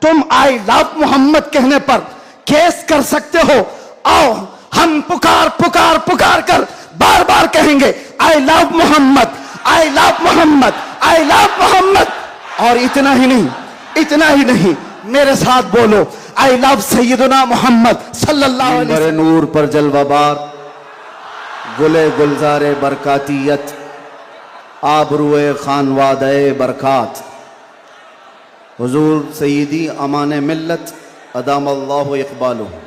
तुम आई लव मोहम्मद कहने पर केस कर सकते हो। आओ हम पुकार पुकार पुकार कर बार बार कहेंगे I love Mohammad, I love Mohammad, I love Mohammad. और इतना ही नहीं, इतना ही नहीं, मेरे साथ बोलो आई लव सैयदना मोहम्मद सल्लल्लाहु अलैहि वसल्लम। नूर पर जलवाबार गुले गुलजारे बरकातियत आबरुए खानवादे बरकात हुजूर सईदी अमान मिल्लत अदामल्लाहु इक़बालुहु।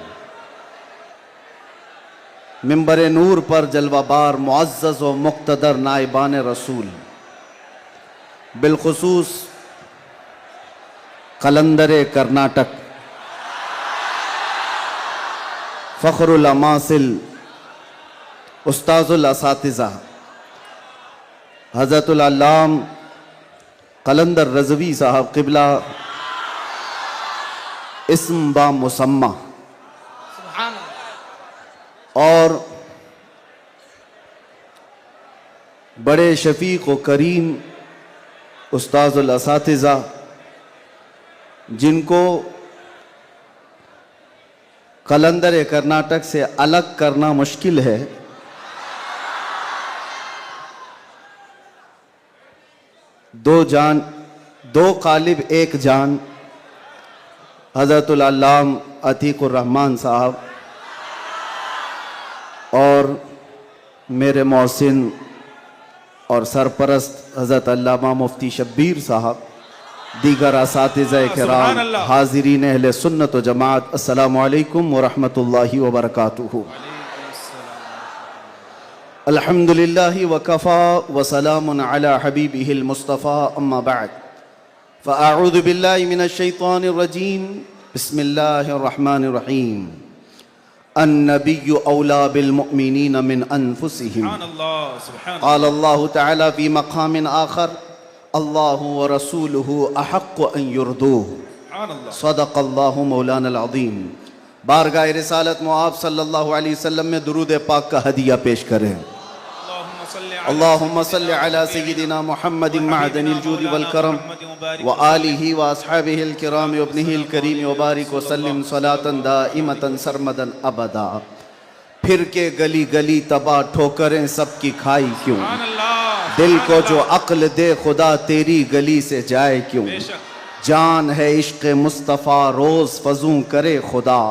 मिंबर नूर पर जलवाबार मुअज़्ज़ज़ व मुक़्तदर नाइबान रसूल, बिलखुसूस कलंदर कर्नाटक, फ़ख्रुल अमासिल, उस्ताज़ुल असातिज़ा हज़रतुल अल्लाम कलंदर रज़वी साहब क़िबला इस्म बा मुसम्मा, और बड़े शफ़ीक़ व करीम उस्ताज़ुल असातिज़ा जिनको कलंदर कर्नाटक से अलग करना मुश्किल है, दो जान दो कालिब एक जान हज़रतुल अल्लाम अतीकुर रहमान साहब और मेरे मोहसिन और सरपरस्त हज़रत अल्लामा मुफ्ती शब्बीर साहब, दीगर असातिज़ा किराम, हाज़िरीन अहले सुन्नत व जमात, अस्सलामु अलैकुम व रहमतुल्लाहि व बरकातुहू। अल्हम्दुलिल्लाहि व कफ़ा व सलामुन अला हबीबिहिल मुस्तफ़ा, अम्मा बअद, फ़अऊज़ु बिल्लाहि मिनश शैतानिर रजीम, बिस्मिल्लाहिर रहमानिर रहीम। अन्नबिय्यु औला बिल मुअमिनीन मिन अनफुसिहिम, क़ाल अल्लाहु तआला फ़ी मक़ामिन आख़र, अल्लाहु व रसूलुहु अहक़्क़ु अन युरदूहु, सदक़ल्लाहु मौलानल अज़ीम। बारगाह रिसालत मुआब सल्लल्लाहु अलैहि वसल्लम में दुरूद पाक का हदिया पेश करें। अल्लाहुम्मा सल्लि अला सय्यिदिना मुहम्मदिन मअदनिल जूदि वल करम व आलिहि व अस्हाबिहिल किराम व इब्निहिल करीम व बारिक व सल्लिम सलातन दाइमतन सरमदन अबदा। फिर के गली गली तबाह ठोकरें सबकी खाई क्यों, दिल को जो अक्ल दे खुदा तेरी गली से जाए क्यों। जान है इश्क़ मुस्तफ़ा रोज़ फजूं करे खुदा,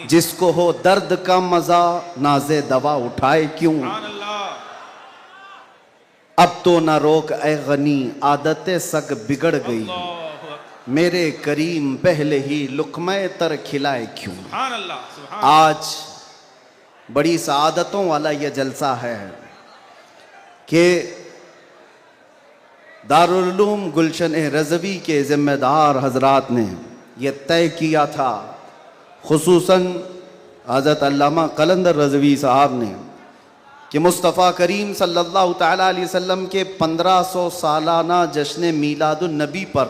जिसको हो दर्द का मज़ा नाज़े दवा उठाए क्यों। अब तो न रोक ए गनी आदतें सग बिगड़ गई, मेरे करीम पहले ही लुक़्मे तर खिलाए क्यों। आज बड़ी सआदतों वाला यह जलसा है कि दारुल उलूम गुलशन रज़वी के ज़िम्मेदार हज़रात ने यह तय किया था, खुसूसन हज़रत अल्लामा कलंदर रज़वी साहब ने, कि मुस्तफ़ा करीम सल्लल्लाहु तआला अलैहि वसल्लम के 1500 सालाना जश्न मीलादुन नबी पर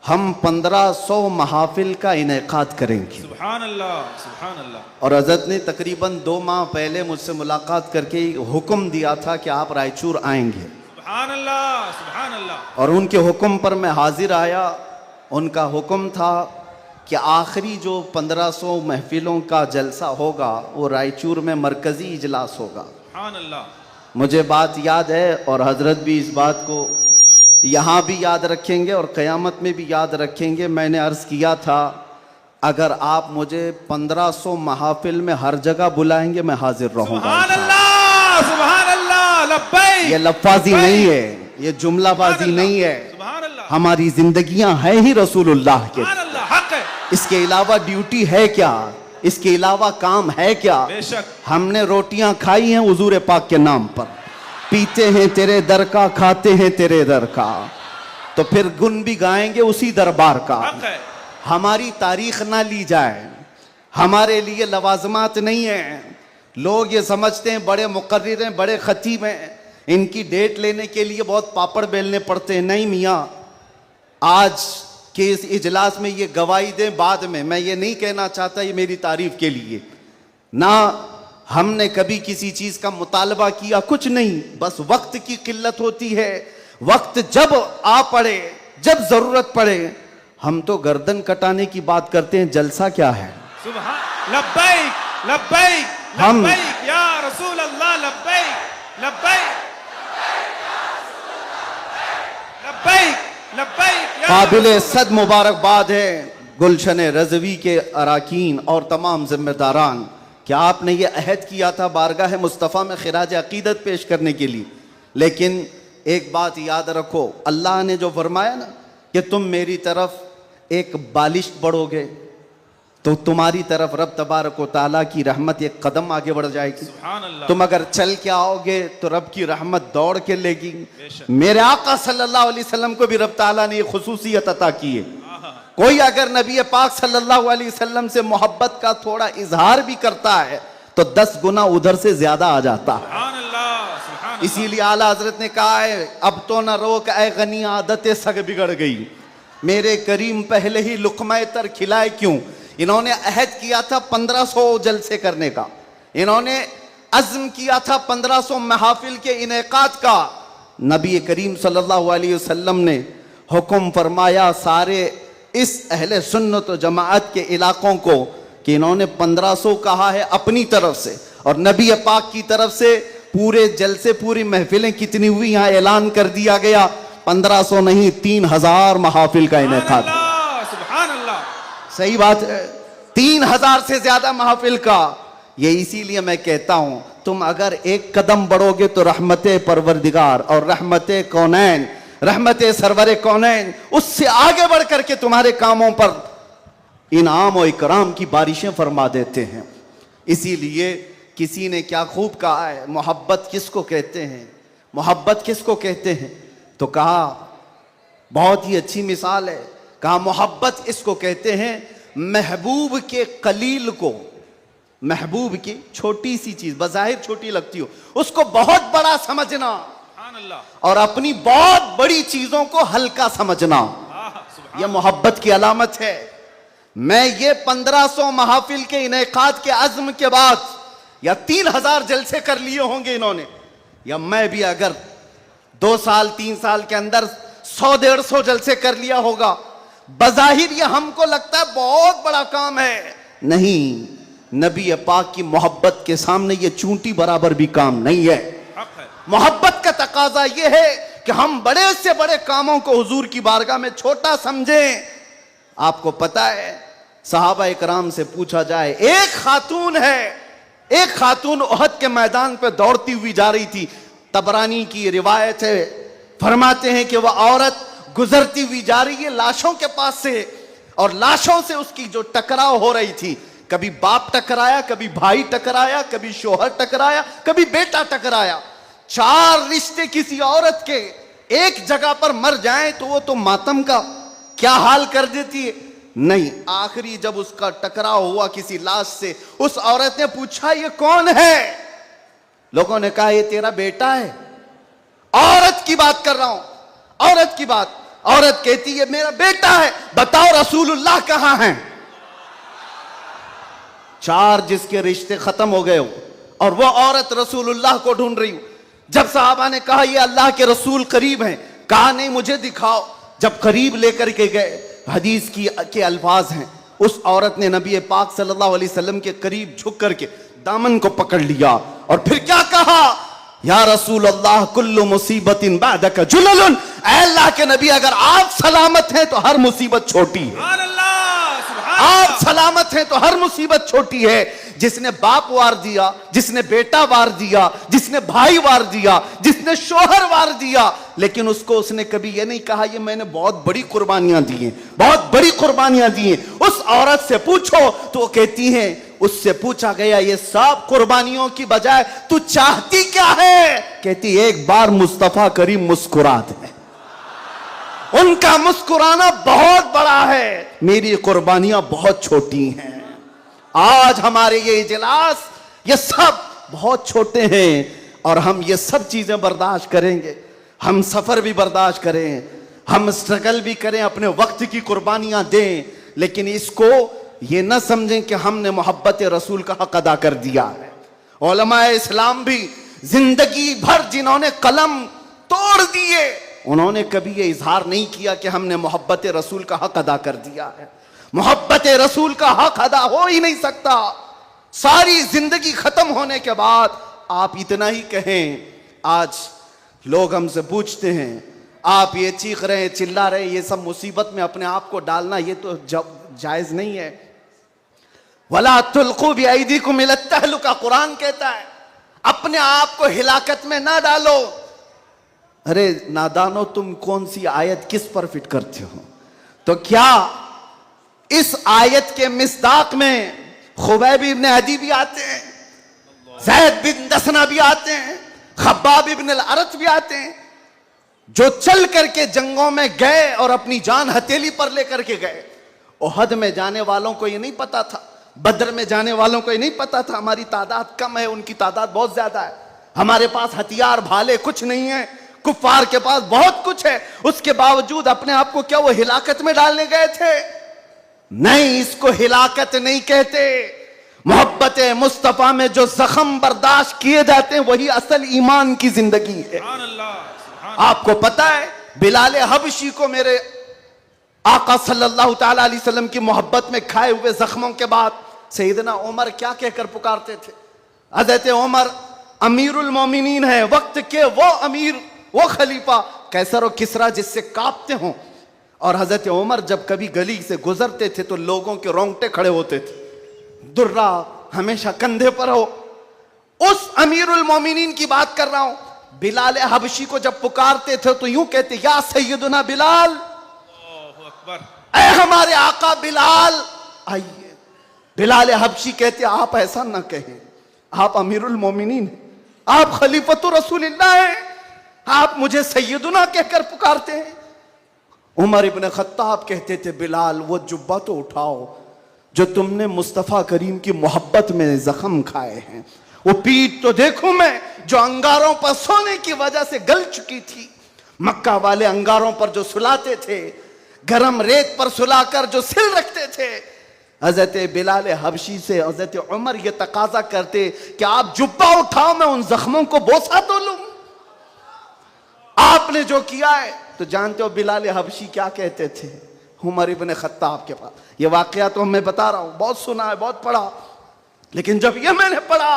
हम 1500 महाफिल का इनेकाद करेंगे। सुभान अल्लाह, सुभान अल्लाह। और हज़रत ने तकरीबन 2 माह पहले मुझसे मुलाकात करके हुक्म दिया था कि आप रायचूर आएंगे। सुभान अल्लाह, सुभान अल्लाह। और उनके हुक्म पर मैं हाजिर आया। उनका हुक्म था कि आखिरी जो 1500 महफिलों का जलसा होगा वो रायचूर में मरकज़ी इजलास होगा। सुभान अल्लाह। मुझे बात याद है और हज़रत भी इस बात को यहाँ भी याद रखेंगे और क़यामत में भी याद रखेंगे। मैंने अर्ज़ किया था अगर आप मुझे 1500 महाफिल में हर जगह बुलाएंगे मैं हाजिर रहूँगा। सुभान अल्लाह, सुभान अल्लाह, लब्बैक। ये लफ्ज़ी नहीं है, ये जुमलाबाजी नहीं है, हमारी जिंदगियां है ही रसूलुल्लाह के। इसके अलावा ड्यूटी है क्या, इसके अलावा काम है क्या। हमने रोटियां खाई हैं हुजूर पाक के नाम पर, पीते हैं तेरे दर का, खाते हैं तेरे दर का, तो फिर गुन भी गाएंगे उसी दरबार का। हमारी तारीख ना ली जाए, हमारे लिए लवाजमात नहीं है। लोग ये समझते हैं बड़े मुकर्रिर हैं, बड़े खतीब हैं, इनकी डेट लेने के लिए बहुत पापड़ बेलने पड़ते हैं। नहीं मियाँ, आज के इस इजलास में ये गवाही दें बाद में। मैं ये नहीं कहना चाहता ये मेरी तारीफ के लिए, ना हमने कभी किसी चीज का मुतालबा किया, कुछ नहीं, बस वक्त की किल्लत होती है। वक्त जब आ पड़े, जब जरूरत पड़े, हम तो गर्दन कटाने की बात करते हैं, जलसा क्या है? सुभान लब्बैक लब्बैक हम- लब्बैक या रसूल अल्लाह लब्बैक लब्बैक लब्बैक लब्बैक या काबिल रसूल सद मुबारकबाद है गुलशन रजवी के अराकीन और तमाम जिम्मेदारान। क्या आपने ये अहद किया था बारगाह मुस्तफ़ा में खिराज अकीदत पेश करने के लिए, लेकिन एक बात याद रखो, अल्लाह ने जो फरमाया ना कि तुम मेरी तरफ एक बालिश बढ़ोगे तो तुम्हारी तरफ रब तबारक व ताला की रहमत एक कदम आगे बढ़ जाएगी। सुभान अल्लाह। तुम अगर चल के आओगे तो रब की रहमत दौड़ के लेगी। बेशक। मेरे आका सल्लल्लाहु अलैहि वसल्लम को भी रब ताला ने ये खुसूसियत अता की है। कोई अगर नबी पाक सल्लल्लाहु अलैहि वसल्लम से मोहब्बत का थोड़ा इजहार भी करता है तो 10 गुना उधर से ज्यादा आ जाता है। सुभान अल्लाह सुभान अल्लाह। इसीलिए आला हजरत ने कहा है, अब तो न रोक ऐ गनी आदतें सग बिगड़ गई, मेरे करीम पहले ही लुकमा तर खिलाए क्यों। इन्होंने अहद किया था 1500 जलसे करने का, इन्होंने अज़्म किया था 1500 महफिल के इनेकाद का। नबी करीम सल्लल्लाहु अलैहि वसल्लम ने हुक्म फरमाया सारे इस अहले सुन्नत व जमाअत के इलाकों को कि इन्होंने 1500 कहा है अपनी तरफ से, और नबी पाक की तरफ से पूरे जलसे पूरी महफिलें कितनी हुई यहाँ ऐलान कर दिया गया, 1500 नहीं 3000 महफिल का इनेकाद। सुभान अल्लाह। सही बात है, 3000 से ज्यादा महफिल का। ये इसीलिए मैं कहता हूं तुम अगर एक कदम बढ़ोगे तो रहमत परवरदिगार और रहमत कौनैन, रहमत सरवर कौनैन उससे आगे बढ़ करके तुम्हारे कामों पर इनाम और इकराम की बारिशें फरमा देते हैं। इसीलिए किसी ने क्या खूब कहा है, मोहब्बत किसको कहते हैं, मोहब्बत किसको कहते हैं, तो कहा बहुत ही अच्छी मिसाल है, कहा मोहब्बत इसको कहते हैं महबूब के कलील को, महबूब की छोटी सी चीज बज़ाहिर छोटी लगती हो उसको बहुत बड़ा समझना सुभान अल्लाह। और अपनी बहुत बड़ी चीजों को हल्का समझना, सुभान यह मोहब्बत की अलामत है। मैं ये 1500 महफिल के इनेकाद के अज़्म के बाद या 3000 जलसे कर लिए होंगे इन्होंने, या मैं भी अगर 2 साल 3 साल के अंदर 100-150 जलसे कर लिया होगा, बज़ाहिर ये हमको लगता है बहुत बड़ा काम है, नहीं, नबी पाक की मोहब्बत के सामने ये चूंटी बराबर भी काम नहीं है। हक है। मोहब्बत का तकाजा यह है कि हम बड़े से बड़े कामों को हुजूर की बारगाह में छोटा समझें। आपको पता है सहाबा इकराम से पूछा जाए, एक खातून है, एक खातून उहद के मैदान पर दौड़ती हुई जा रही थी, तबरानी की रिवायत है, फरमाते हैं कि वह औरत गुजरती हुई जा रही है लाशों के पास से, और लाशों से उसकी जो टकराव हो रही थी, कभी बाप टकराया, कभी भाई टकराया, कभी शोहर टकराया, कभी बेटा टकराया। 4 रिश्ते किसी औरत के एक जगह पर मर जाएं तो वो तो मातम का क्या हाल कर देती है। नहीं, आखिरी जब उसका टकराव हुआ किसी लाश से, उस औरत ने पूछा ये कौन है, लोगों ने कहा ये तेरा बेटा है। औरत की बात कर रहा हूं, औरत की बात। औरत कहती है मेरा बेटा है, बताओ रसूलुल्लाह कहां हैं। 4 जिसके रिश्ते खत्म हो गए हो और वो औरत रसूलुल्लाह को ढूंढ रही हो। जब साहबा ने कहा ये अल्लाह के रसूल करीब हैं, कहा नहीं मुझे दिखाओ। जब करीब लेकर के गए, हदीस के अल्फाज हैं, उस औरत ने नबी पाक सल्लल्लाहु अलैहि वसल्लम के करीब झुक करके दामन को पकड़ लिया और फिर क्या कहा, या रसूल अल्लाह कुल्लु मुसीबतिन बादका जुललुन, ऐ अल्लाह के नबी अगर आप सलामत हैं तो हर मुसीबत छोटी है। सुभान अल्लाह सुभान आप अल्लाह। सलामत हैं तो हर मुसीबत छोटी है। जिसने बाप वार दिया, जिसने बेटा वार दिया, जिसने भाई वार दिया, जिसने शोहर वार दिया, लेकिन उसको उसने कभी ये नहीं कहा ये मैंने बहुत बड़ी कुर्बानियां दी हैं, बहुत बड़ी कुर्बानियां दी हैं। उस औरत से पूछो तो वो कहती हैं, उससे पूछा गया ये सब कुर्बानियों की बजाय तू चाहती क्या है, कहती एक बार मुस्तफा करीम मुस्कुरा दे। उनका मुस्कुराना बहुत बड़ा है, मेरी कुर्बानियां बहुत छोटी हैं। आज हमारे ये इजलास ये सब बहुत छोटे हैं और हम ये सब चीजें बर्दाश्त करेंगे, हम सफर भी बर्दाश्त करें, हम स्ट्रगल भी करें, अपने वक्त की कुर्बानियां दें, लेकिन इसको ये न समझें कि हमने मोहब्बत रसूल का हक अदा कर दिया है। उलमाए इस्लाम भी जिंदगी भर जिन्होंने कलम तोड़ दिए उन्होंने कभी ये इजहार नहीं किया कि हमने मोहब्बत रसूल का हक अदा कर दिया है। मोहब्बत रसूल का हक अदा हो ही नहीं सकता। सारी जिंदगी खत्म होने के बाद आप इतना ही कहें। आज लोग हमसे पूछते हैं, आप ये चीख रहे हैं, चिल्ला रहे हैं, ये सब मुसीबत में अपने आप को डालना ये तो जायज नहीं है। वला तुल्कू बिअयदीकुम इला तहलुका, कुरान कहता है अपने आप को हिलाकत में ना डालो। अरे नादानो, तुम कौन सी आयत किस पर फिट करते हो? तो क्या इस आयत के मिस्दाक में खुबैब इब्न अदी भी आते हैं, ज़ैद बिन दसना भी आते हैं, खब्बाब इब्न अल-अरत भी आते हैं, जो चल करके जंगों में गए और अपनी जान हथेली पर लेकर के गए। ओहद में जाने वालों को ये नहीं पता था, बद्र में जाने वालों को ये नहीं पता था हमारी तादाद कम है, उनकी तादाद बहुत ज्यादा है, हमारे पास हथियार भाले कुछ नहीं है, कुफ्फार के पास बहुत कुछ है। उसके बावजूद अपने आप को क्या वो हिलाकत में डालने गए थे? नहीं, इसको हिलाकत नहीं कहते। मोहब्बत मुस्तफा में जो जख्म बर्दाश्त किए जाते हैं वही असल ईमान की जिंदगी है। आपको पता है बिलाल हबशी को मेरे आका सल्लल्लाहु ताला अलैहि वसल्लम की मोहब्बत में खाए हुए जख्मों के बाद सैयदना उमर क्या कहकर पुकारते थे? हज़रत उमर अमीरुल मोमिनीन है, वक्त के वो अमीर, वो खलीफा, कैसर और किसरा जिससे कांपते हों। और हजरत उमर जब कभी गली से गुजरते थे तो लोगों के रोंगटे खड़े होते थे, दुर्रा हमेशा कंधे पर हो। उस अमीरुल मोमिनीन की बात कर रहा हूं। बिलाल हबशी को जब पुकारते थे तो यूं कहते, या सैयदुना बिलाल, ऐ हमारे आका बिलाल आइए। बिलाल हबशी कहते, आप ऐसा ना कहें, आप अमीरुल मोमिनीन, आप खलीफतुर रसूलिल्लाह हैं, आप मुझे सैयदुना कहकर पुकारते हैं। उमर इब्न खत्ताब कहते थे, बिलाल वो जुब्बा तो उठाओ जो तुमने मुस्तफ़ा करीम की मोहब्बत में जख्म खाए हैं, वो पीठ तो देखूं मैं जो अंगारों पर सोने की वजह से गल चुकी थी। मक्का वाले अंगारों पर जो सुलाते थे, गरम रेत पर सुलाकर जो सिल रखते थे। हजरत बिलाल हबशी से हजरत उमर ये तकाजा करते कि आप जुब्बा उठाओ, मैं उन जख्मों को बोसा तो लूं। आपने जो किया है तो जानते हो बिलाल हबशी क्या कहते थे उमर इब्न खत्ताब के पास? ये वाकया तो मैं बता रहा हूं, बहुत सुना है, बहुत पढ़ा, लेकिन जब ये मैंने पढ़ा,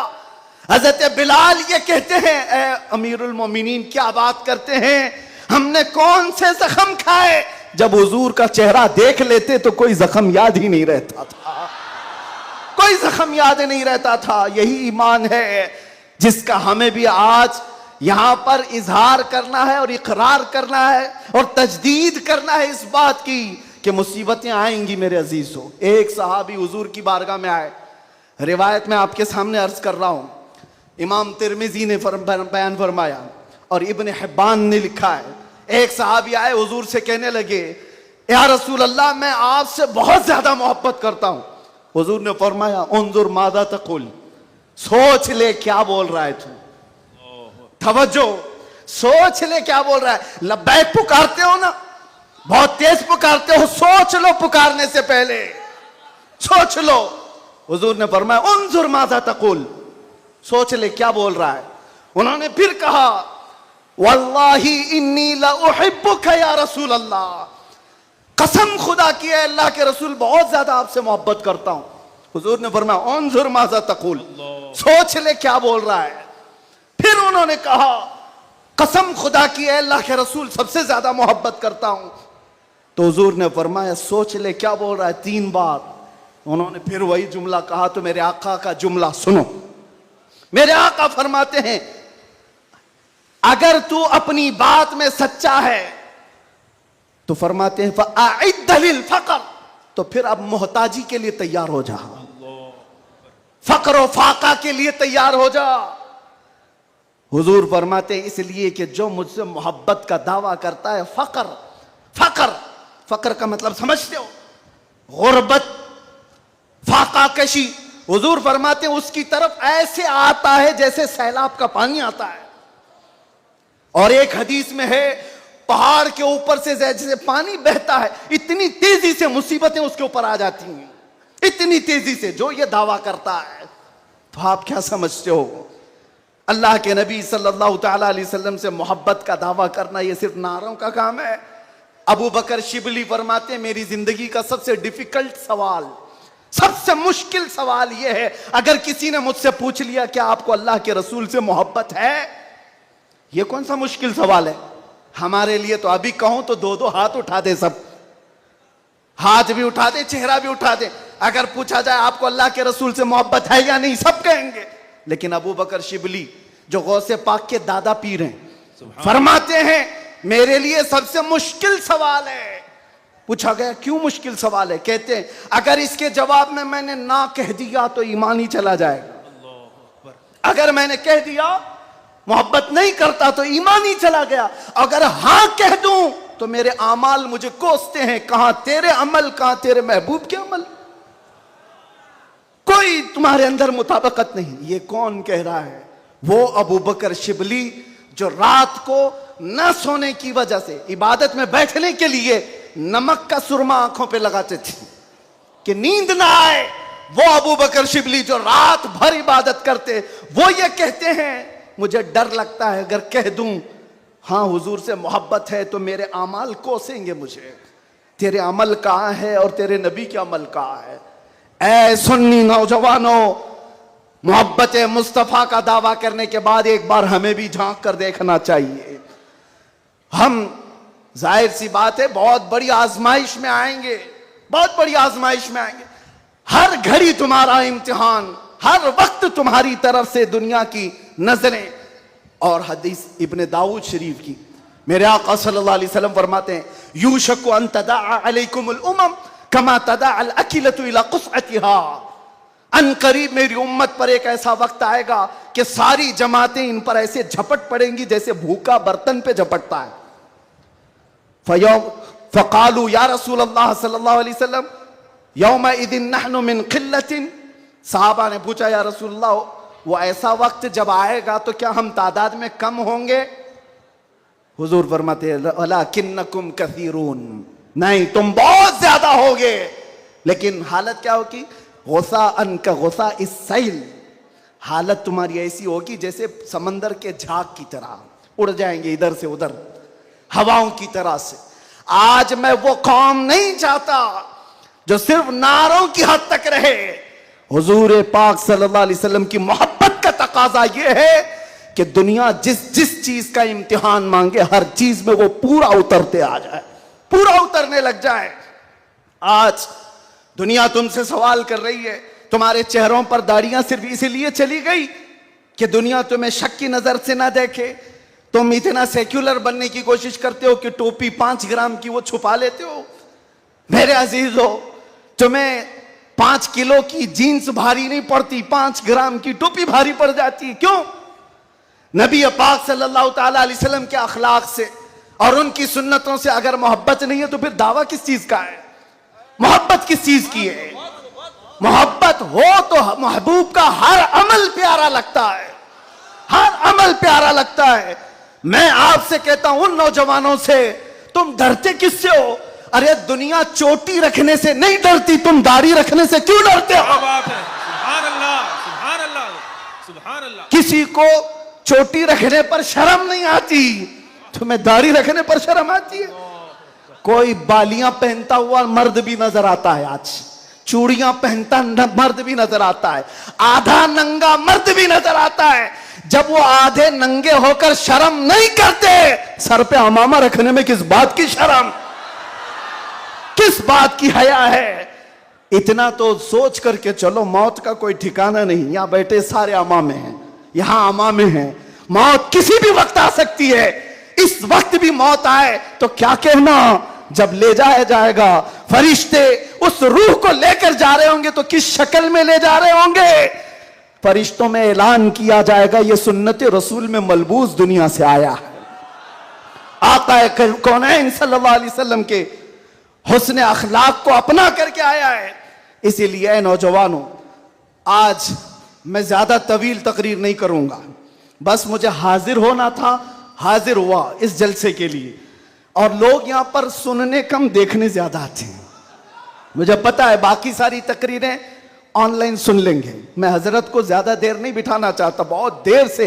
हजरत बिलाल ये कहते हैं, ए अमीरुल मोमिनीन क्या बात करते हैं, हमने कौन से जख्म खाए? जब हुजूर का चेहरा देख लेते तो कोई जख्म याद ही नहीं रहता था, कोई जख्म याद नहीं रहता था। यही ईमान है जिसका हमें भी आज यहां पर इजहार करना है और इकरार करना है और तजदीद करना है इस बात की कि मुसीबतें आएंगी मेरे अजीजों। एक सहाबी हुजूर की बारगाह में आए, रिवायत में आपके सामने अर्ज कर रहा हूं, इमाम तिरमिजी ने बयान फरमाया और इब्न हिब्बान ने लिखा है। एक सहाबी आए, हुजूर से कहने लगे, या रसूल अल्लाह, मैं आपसे बहुत ज्यादा मोहब्बत करता हूं। हुजूर ने फरमाया, उन्जुर मादा तकुल, सोच ले क्या बोल रहा है तू, तवज्जो, सोच ले क्या बोल रहा है। लब्बैक पुकारते हो ना, बहुत तेज पुकारते हो, सोच लो पुकारने से पहले, सोच लो। हुजूर ने फरमाया, उन्जुर मादा तकुल, सोच ले क्या बोल रहा है। उन्होंने फिर कहा, वल्लाही इन्नी ला उहिब्बुका या रसूल अल्लाह, कसम खुदा की है अल्लाह के रसूल, बहुत ज्यादा आपसे मोहब्बत करता हूं। हुजूर ने फरमाया, उन्जुर मादा तकुल, सोच ले क्या बोल रहा है। फिर उन्होंने कहा, कसम खुदा की है अल्लाह के रसूल, सबसे ज्यादा मोहब्बत करता हूं। तो हुजूर ने फरमाया, सोच ले क्या बोल रहा है, 3 बार। उन्होंने फिर वही जुमला कहा। तो मेरे आका का जुमला सुनो। मेरे आका फरमाते हैं, अगर तू अपनी बात में सच्चा है तो फरमाते हैं, फ़अइद्द लिल फ़क़्र, तो फिर अब मोहताजी के लिए तैयार हो जा, फक्र और फाका के लिए तैयार हो जा। हुजूर फरमाते हैं, इसलिए कि जो मुझसे मोहब्बत का दावा करता है, फक्र, फक्र, फक्र का मतलब समझते हो, गुर्बत, फाका कशी। हुजूर फरमाते हैं, उसकी तरफ ऐसे आता है जैसे सैलाब का पानी आता है। और एक हदीस में है, पहाड़ के ऊपर से जैसे पानी बहता है, इतनी तेजी से मुसीबतें उसके ऊपर आ जाती हैं, इतनी तेजी से, जो ये दावा करता है। तो आप क्या समझते हो? अल्लाह के नबी सल्लल्लाहु तआला अलैहि वसल्लम से मोहब्बत का दावा करना ये सिर्फ नारों का काम है। अबू बकर शिबली फरमाते हैं, मेरी जिंदगी का सबसे डिफिकल्ट सवाल, सबसे मुश्किल सवाल यह है, अगर किसी ने मुझसे पूछ लिया क्या आपको अल्लाह के रसूल से मोहब्बत है, यह कौन सा मुश्किल सवाल है हमारे लिए। तो अभी कहूं तो दो दो हाथ उठा दे, सब हाथ भी उठा दे, चेहरा भी उठा दे। अगर पूछा जाए आपको अल्लाह के रसूल से मोहब्बत है या नहीं, सब कहेंगे। लेकिन अबू बकर शिबली जो गौसे पाक के दादा पीर हैं, फरमाते हैं मेरे लिए सबसे मुश्किल सवाल है। पूछा गया क्यों मुश्किल सवाल है, कहते हैं अगर इसके जवाब में मैंने ना कह दिया तो ईमान ही चला जाएगा, अगर मैंने कह दिया मोहब्बत नहीं करता तो ईमान ही चला गया, अगर हां कह दूं तो मेरे आमाल मुझे कोसते हैं, कहां तेरे अमल कहां तेरे महबूब के अमल, कोई तुम्हारे अंदर मुताबिकत नहीं। ये कौन कह रहा है? वो अबू बकर शिबली जो रात को न सोने की वजह से इबादत में बैठने के लिए नमक का सुरमा आंखों पे लगाते थे कि नींद ना आए। वो अबू बकर शिबली जो रात भर इबादत करते, वो ये कहते हैं मुझे डर लगता है अगर कह दूं हां हुजूर से मोहब्बत है तो मेरे अमाल कोसेंगे मुझे, तेरे अमल कहां है और तेरे नबी के अमल कहां है। ऐ सुन्नी नौजवानों, मोहब्बत मुस्तफा का दावा करने के बाद एक बार हमें भी झांक कर देखना चाहिए। हम जाहिर सी बात है बहुत बड़ी आजमाइश में आएंगे, बहुत बड़ी आजमाइश में आएंगे। हर घड़ी तुम्हारा इम्तिहान, हर वक्त तुम्हारी तरफ से दुनिया की नजरें। और हदीस इब्ने दाऊद शरीफ की मेरे आका सल्लल्लाहु अलैहि वसल्लम फरमाते हैं, यूशकु अन तदाअ अलैकुमुल उमम कमा तदाअल अकिलतु इला कुसअतिहा। अन करीब मेरी उम्मत पर एक ऐसा वक्त आएगा कि सारी जमातें इन पर ऐसे झपट पड़ेंगी जैसे भूखा बर्तन पे झपटता है। फकालू या रसूल अल्लाह सल्लल्लाहु अलैहि वसल्लम यौम इदिन नहनु मिन किल्लतिन। साहबा ने पूछा या रसूल अल्लाह, वो ऐसा वक्त जब आएगा तो क्या हम तादाद में कम होंगे? हुजूर फरमाते हैं वलाकिन्नकुम कसीरून, नहीं तुम बहुत ज्यादा होगे। लेकिन हालत क्या होगी? गुस्सा अन का गुस्सा इस सैल, हालत तुम्हारी ऐसी होगी जैसे समंदर के झाग की तरह, उड़ जाएंगे इधर से उधर हवाओं की तरह से। आज मैं वो कौम नहीं चाहता जो सिर्फ नारों की हद तक रहे। हुजूर पाक सल्लल्लाहु अलैहि वसल्लम की मोहब्बत का तकाजा यह है कि दुनिया जिस जिस चीज का इम्तिहान मांगे हर चीज में वो पूरा उतरते आ जाए, पूरा उतरने लग जाए। आज दुनिया तुमसे सवाल कर रही है, तुम्हारे चेहरों पर दाढ़ियां सिर्फ इसलिए चली गई कि दुनिया तुम्हें शक की नजर से ना देखे। तुम इतना सेक्युलर बनने की कोशिश करते हो कि टोपी 5 ग्राम की वो छुपा लेते हो। मेरे अजीजों, तुम्हें 5 किलो की जीन्स भारी नहीं पड़ती, 5 ग्राम की टोपी भारी पड़ जाती है। क्यों? नबी पाक सल्लल्लाहु ताला अलैहि वसल्लम के अखलाक से और उनकी सुन्नतों से अगर मोहब्बत नहीं है तो फिर दावा किस चीज का है? मोहब्बत किस चीज की है? मोहब्बत हो तो महबूब का हर अमल प्यारा लगता है, हर अमल प्यारा लगता है। मैं आपसे कहता हूं उन नौजवानों से, तुम डरते किससे हो? अरे दुनिया चोटी रखने से नहीं डरती, तुम दाढ़ी रखने से क्यों डरते हो? बात है। सुभान अल्लाह, सुभान अल्लाह, सुभान अल्लाह। किसी को चोटी रखने पर शर्म नहीं आती, तुम्हें दाढ़ी रखने पर शर्म आती है। कोई बालियां पहनता हुआ मर्द भी नजर आता है, आज चूड़ियां पहनता मर्द भी नजर आता है, आधा नंगा मर्द भी नजर आता है। जब वो आधे नंगे होकर शर्म नहीं करते, सर पे अमामा रखने में किस बात की शर्म, किस बात की हया है? इतना तो सोच करके चलो, मौत का कोई ठिकाना नहीं। यहां बैठे सारे अमामे हैं, यहां अमामे हैं, मौत किसी भी वक्त आ सकती है। इस वक्त भी मौत आए तो क्या कहना, जब ले जाया जाएगा फरिश्ते उस रूह को लेकर जा रहे होंगे तो किस शक्ल में ले जा रहे होंगे? फरिश्तों में ऐलान किया जाएगा ये सुन्नत रसूल में मलबूस दुनिया से आया है, आका कौनैन सल्लल्लाहु अलैहि वसल्लम के हुस्न अखलाक को अपना करके आया है। इसीलिए नौजवानों, आज मैं ज्यादा तवील तकरीर नहीं करूंगा, बस मुझे हाजिर होना था, हाजिर हुआ इस जलसे के लिए। और लोग यहां पर सुनने कम, देखने ज्यादा आते हैं। मुझे पता है बाकी सारी तकरीरें ऑनलाइन सुन लेंगे। मैं हजरत को ज्यादा देर नहीं बिठाना चाहता, बहुत देर से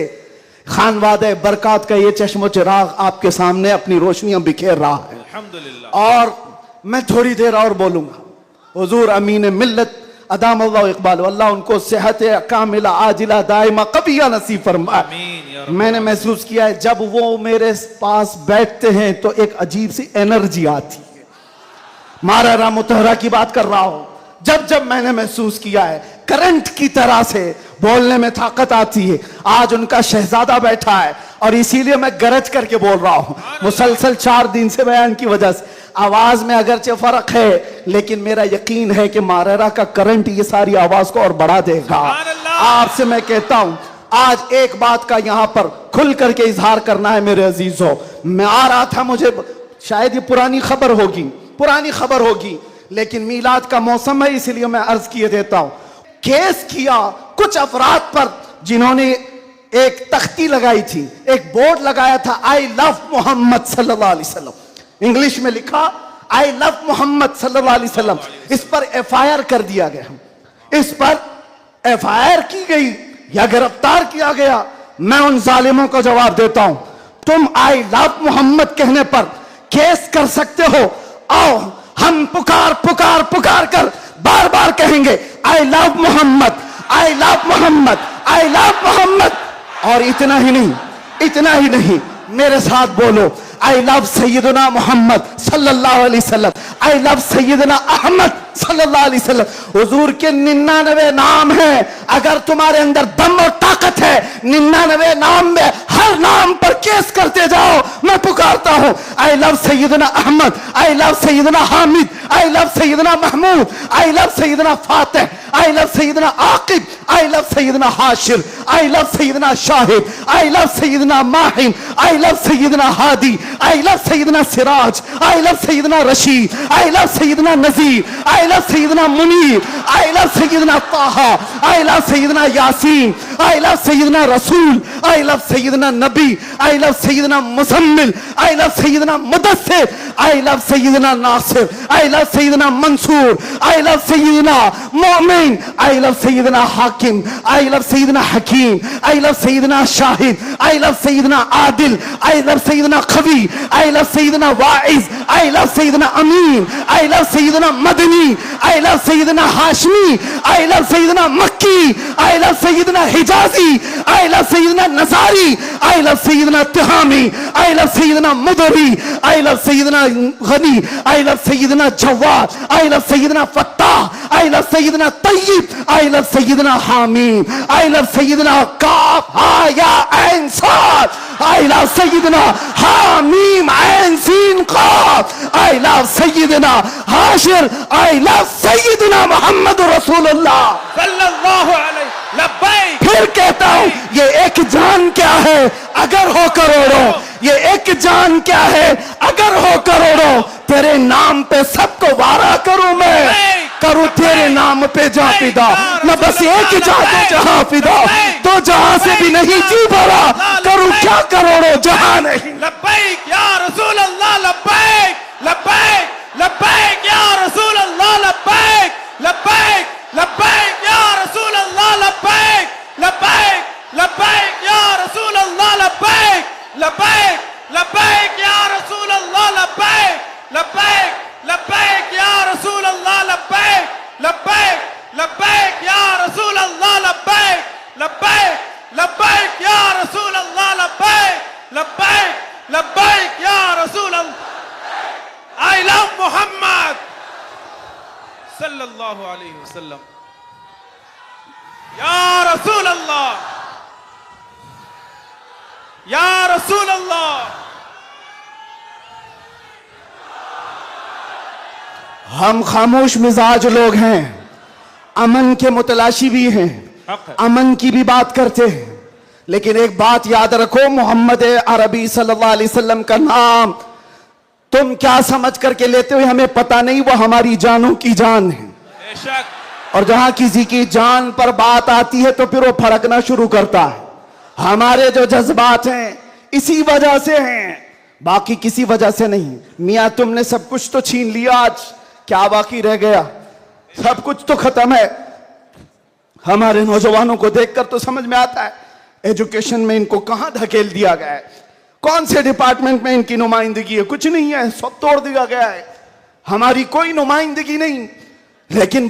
खानवादे बरकत का ये चश्मो चिराग आपके सामने अपनी रोशनियां बिखेर रहा है। अल्हम्दुलिल्लाह। और मैं थोड़ी देर और बोलूंगा। हुजूर अमीन मिल्लत अदाम अल्लाह इकबाल, अल्लाह उनको सेहत कामिला आजिला दाइमा कबिया नसीब फरमाए। आमीन या रब। मैंने महसूस किया है जब वो मेरे पास बैठते हैं तो एक अजीब सी एनर्जी आती है। मारा मुतहरा की बात कर रहा हूं, जब जब मैंने महसूस किया है करंट की तरह से बोलने में ताकत आती है। आज उनका शहजादा बैठा है और इसीलिए मैं गरज करके बोल रहा हूं। मुसलसल 4 दिन से बयान की वजह से आवाज में अगरचे फर्क है, लेकिन मेरा यकीन है कि मारेरा का करंट ये सारी आवाज को और बढ़ा देगा। आपसे मैं कहता हूं आज एक बात का यहां पर खुल करके इजहार करना है मेरे अजीजों। मैं आ रहा था, मुझे शायद ये पुरानी खबर होगी, लेकिन मीलाद का मौसम है इसलिए मैं अर्ज किए देता हूं। केस किया कुछ अफराद पर जिन्होंने एक तख्ती लगाई थी, एक बोर्ड लगाया था, आई लव मोहम्मद सल्लल्लाहु अलैहि वसल्लम, इंग्लिश में लिखा आई लव मोहम्मद सल्लल्लाहु अलैहि वसल्लम। इस पर एफआईआर कर दिया गया, इस पर एफआईआर की गई या गिरफ्तार किया गया। मैं उन जालिमों को जवाब देता हूं, तुम आई लव मोहम्मद कहने पर केस कर सकते हो। आओ हम पुकार पुकार पुकार कर बार बार कहेंगे I love Mohammad, I love Mohammad, I love Mohammad. और इतना ही नहीं, मेरे साथ बोलो आई लव सैयदना मोहम्मद सल्लल्लाहु अलैहि वसल्लम, आई लव सैयदना अहमद सल्लल्लाहु अलैहि वसल्लम। हुजूर के 99 नाम हैं, अगर तुम्हारे अंदर दम और ताकत है 99 नाम में हर नाम पर केस करते जाओ। मैं पुकारता हूं I love Sayyidna Ahmad, I love Sayyidna Hamid, I love Sayyidna Mahmood, I love Sayyidna Fatih, I love Sayyidna Aqib, I love Sayyidna Hashir, I love Sayyidna Shahid, I love Sayyidna Mahin, I love Sayyidna Hadi, I love Sayyidna Siraj, I love Sayyidna Rashid, I love Sayyidna Nazir, I love Sayyidna Munir, I love Sayyidna Taha, I love Sayyidna Yasin, I love Sayyidna Rasool, I love Syedna Nabi, I love Sayyidna Muzammil, I love Sayyidna Mudassir, I love Sayyidna Nasir, I love Sayyidna Mansoor, I love Sayyidna Momin, I love Sayyidna Hakim, I love Sayyidna Hakeem, I love Sayyidna Shahid, I love Sayyidna Adil, I love Sayyidna Qavi, I love Sayyidna Waiz, I love Sayyidna Amin, I love Sayyidna Madani, I love Sayyidna Hashmi, I love Sayyidna Makki, I love Sayyidna Hijazi, I love Sayyidna नजारी, I love Sayyidna Tihami, I love Sayyidna Madari, I love Sayyidna Ghani, I love Sayyidna Jawad, I love Sayyidna Fattah, I love Sayyidna Tayyab, I love Sayyidna Hamim, I love Sayyidna Kaf Ha Ya Ain Sad, I love Sayyidna Hamim Ain Seen Qaf, I love Sayyidna Hashir, I love Sayyidna Mohammad रसूलुल्लाह सल्लल्लाहु अलैहि लब्बैक। फिर कहता हूं ये एक जान क्या है अगर हो करोड़ों, ये एक जान क्या है अगर हो करोड़ों, तेरे नाम पे सबको वारा करूं मैं, करूं तेरे नाम पे जा फिदा, मैं बस एक जा दो जहां फिदा, तो जहां से भी नहीं जी भरा, करूं क्या करोड़ों जहां नहीं। लब्बैक या रसूल अल्लाह, लब्बैक लब्बैक लब्बैक या रसूल अल्लाह, लब्बैक लब्बैक लब्बैक या रसूल अल्लाह, लब्बैक लब्बैक लब्बैक या रसूल अल्लाह, लब्बैक लब्बैक लब्बैक या रसूल अल्लाह, लब्बैक लब्बैक लब्बैक या रसूल अल्लाह, लब्बैक लब्बैक लब्बैक या रसूल अल्लाह, लब्बैक लब्बैक लब्बैक या रसूल अल्लाह, लब्बैक लब्बैक लब्बैक या रसूल अल्लाह। आई लव मोहम्मद सल्लल्लाहु अलैहि वसल्लम या रसूल अल्लाह, या रसूल अल्लाह। हम खामोश मिजाज लोग हैं, अमन के मुतलाशी भी हैं, अमन की भी बात करते हैं, लेकिन एक बात याद रखो, मोहम्मद अरबी सल्लल्लाहु अलैहि वसल्लम का नाम तुम क्या समझ करके लेते हो हमें पता नहीं, वो हमारी जानों की जान है। बेशक। और जहां किसी की जान पर बात आती है तो फिर वो फड़कना शुरू करता है। हमारे जो जज्बात हैं इसी वजह से हैं, बाकी किसी वजह से नहीं। मियां तुमने सब कुछ तो छीन लिया, आज क्या बाकी रह गया? सब कुछ तो खत्म है। हमारे नौजवानों को देखकर तो समझ में आता है एजुकेशन में इनको कहां धकेल दिया गया है? कौन से डिपार्टमेंट में इनकी नुमाइंदगी है? कुछ नहीं है, सब तोड़ दिया गया है। हमारी कोई नुमाइंदगी नहीं। लेकिन